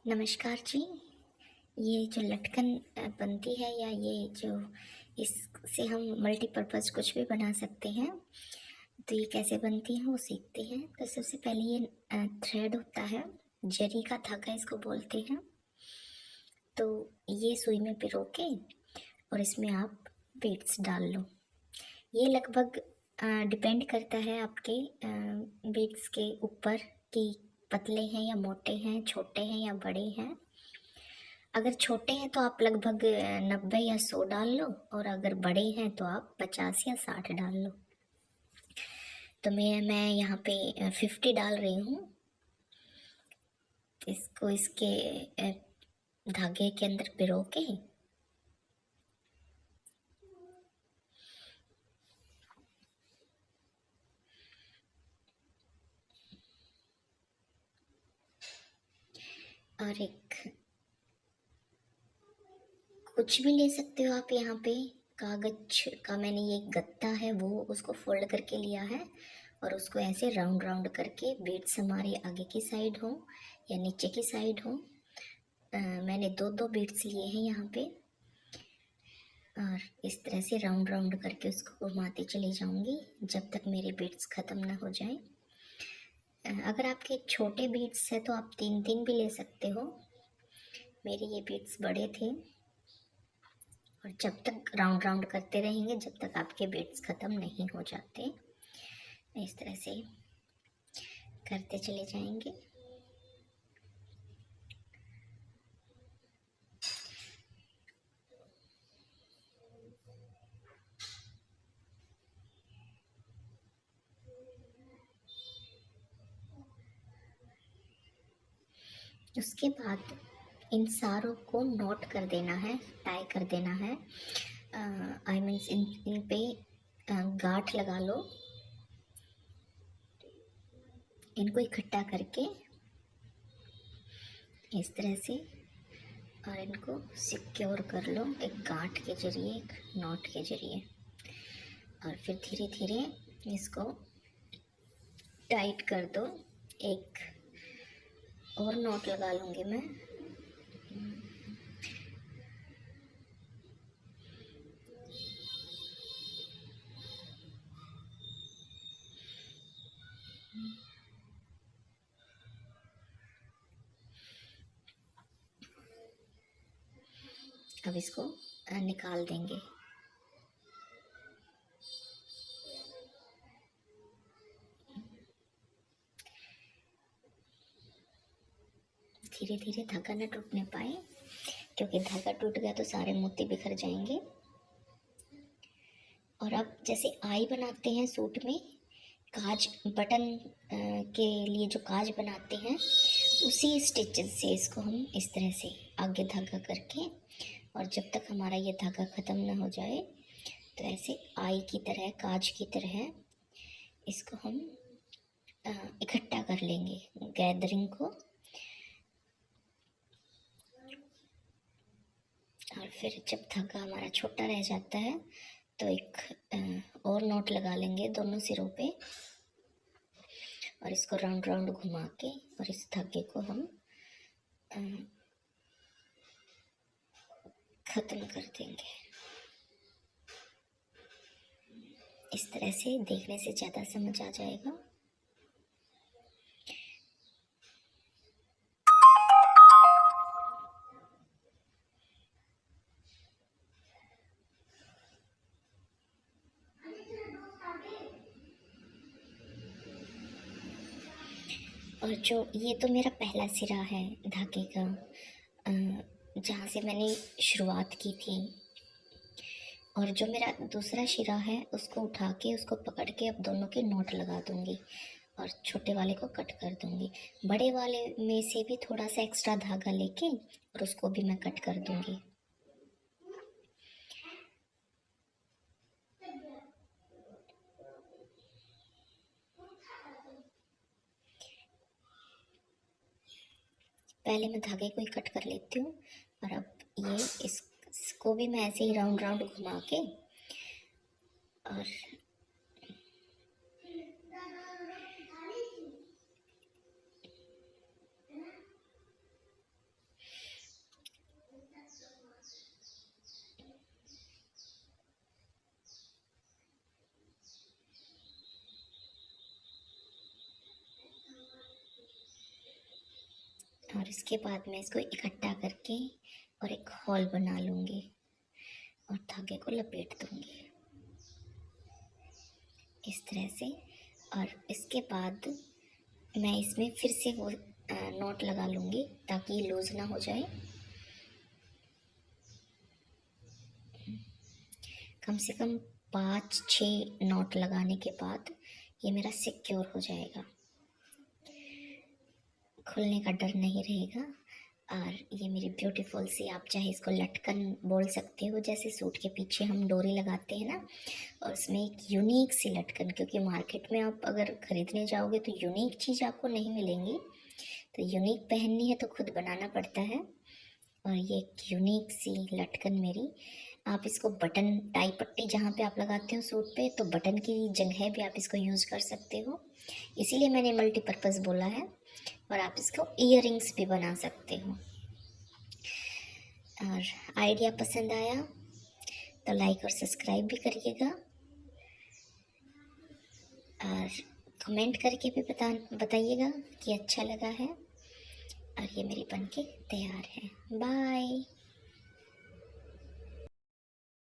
नमस्कार जी। ये जो लटकन बनती है या ये जो इससे हम मल्टीपर्पज़ कुछ भी बना सकते हैं, तो ये कैसे बनती है वो सीखते हैं। तो सबसे पहले ये थ्रेड होता है, जरी का धागा इसको बोलते हैं। तो ये सुई में पिरो के और इसमें आप बीड्स डाल लो। ये लगभग डिपेंड करता है आपके बीड्स के ऊपर कि पतले हैं या मोटे हैं, छोटे हैं या बड़े हैं। अगर छोटे हैं तो आप लगभग 90 या 100 डाल लो, और अगर बड़े हैं तो आप 50 या 60 डाल लो। तो मैं यहाँ पे 50 डाल रही हूँ। इसको इसके धागे के अंदर पिरो के और एक कुछ भी ले सकते हो आप। यहाँ पे कागज का मैंने ये गत्ता है वो उसको फोल्ड करके लिया है, और उसको ऐसे राउंड राउंड करके बीड्स हमारे आगे की साइड हो या नीचे की साइड हो। मैंने दो दो बीड्स लिए हैं यहाँ पे, और इस तरह से राउंड राउंड करके उसको घुमाती चली जाऊंगी जब तक मेरे बीड्स ख़त्म ना हो जाए। अगर आपके छोटे बीड्स है तो आप तीन तीन भी ले सकते हो। मेरे ये बीड्स बड़े थे, और जब तक राउंड राउंड करते रहेंगे जब तक आपके बीड्स ख़त्म नहीं हो जाते। इस तरह से करते चले जाएंगे। उसके बाद इन सारों को नोट कर देना है, टाई कर देना है। आई मीन्स इन पे गांठ लगा लो, इनको इकट्ठा करके इस तरह से, और इनको सिक्योर कर लो एक गांठ के जरिए, एक नॉट के जरिए। और फिर धीरे धीरे इसको टाइट कर दो। एक और नॉट लगा लूँगी मैं। अब इसको निकाल देंगे। धीरे धीरे धागा न टूटने पाए, क्योंकि धागा टूट गया तो सारे मोती बिखर जाएंगे। और अब जैसे आई बनाते हैं सूट में, काज बटन के लिए जो काज बनाते हैं, उसी स्टिचेस से इसको हम इस तरह से आगे धागा करके, और जब तक हमारा ये धागा ख़त्म ना हो जाए तो ऐसे आई की तरह, काज की तरह इसको हम इकट्ठा कर लेंगे, गैदरिंग को। और फिर जब धागा हमारा छोटा रह जाता है तो एक और नॉट लगा लेंगे दोनों सिरों पे, और इसको राउंड राउंड घुमा के, और इस धागे को हम ख़त्म कर देंगे। इस तरह से देखने से ज़्यादा समझ आ जाएगा। और जो ये तो मेरा पहला सिरा है धागे का, जहाँ से मैंने शुरुआत की थी। और जो मेरा दूसरा सिरा है उसको उठा के, उसको पकड़ के अब दोनों के नोट लगा दूँगी, और छोटे वाले को कट कर दूँगी। बड़े वाले में से भी थोड़ा सा एक्स्ट्रा धागा लेके और उसको भी मैं कट कर दूँगी। पहले मैं धागे को ही कट कर लेती हूँ, और अब ये इसको भी मैं ऐसे ही राउंड राउंड घुमा के, और और इसके बाद मैं इसको इकट्ठा करके और एक हॉल बना लूँगी और धागे को लपेट दूँगी इस तरह से। और इसके बाद मैं इसमें फिर से वो नॉट लगा लूँगी ताकि ये लूज़ ना हो जाए। कम से कम 5-6 नॉट लगाने के बाद ये मेरा सिक्योर हो जाएगा, खुलने का डर नहीं रहेगा। और ये मेरी ब्यूटीफुल सी, आप चाहे इसको लटकन बोल सकते हो, जैसे सूट के पीछे हम डोरी लगाते हैं ना, और उसमें एक यूनिक सी लटकन, क्योंकि मार्केट में आप अगर ख़रीदने जाओगे तो यूनिक चीज़ आपको नहीं मिलेंगी, तो यूनिक पहननी है तो खुद बनाना पड़ता है। और ये एक यूनिक सी लटकन मेरी, आप इसको बटन टाई पट्टी जहाँ पे आप लगाते हो सूट पे, तो बटन की जगह भी आप इसको यूज़ कर सकते हो, इसीलिए मैंने मल्टीपर्पज़ बोला है। और आप इसको इयररिंग्स भी बना सकते हो। और आइडिया पसंद आया तो लाइक और सब्सक्राइब भी करिएगा, और कमेंट करके भी बताइएगा कि अच्छा लगा है। और ये मेरी बनके तैयार है। बाय।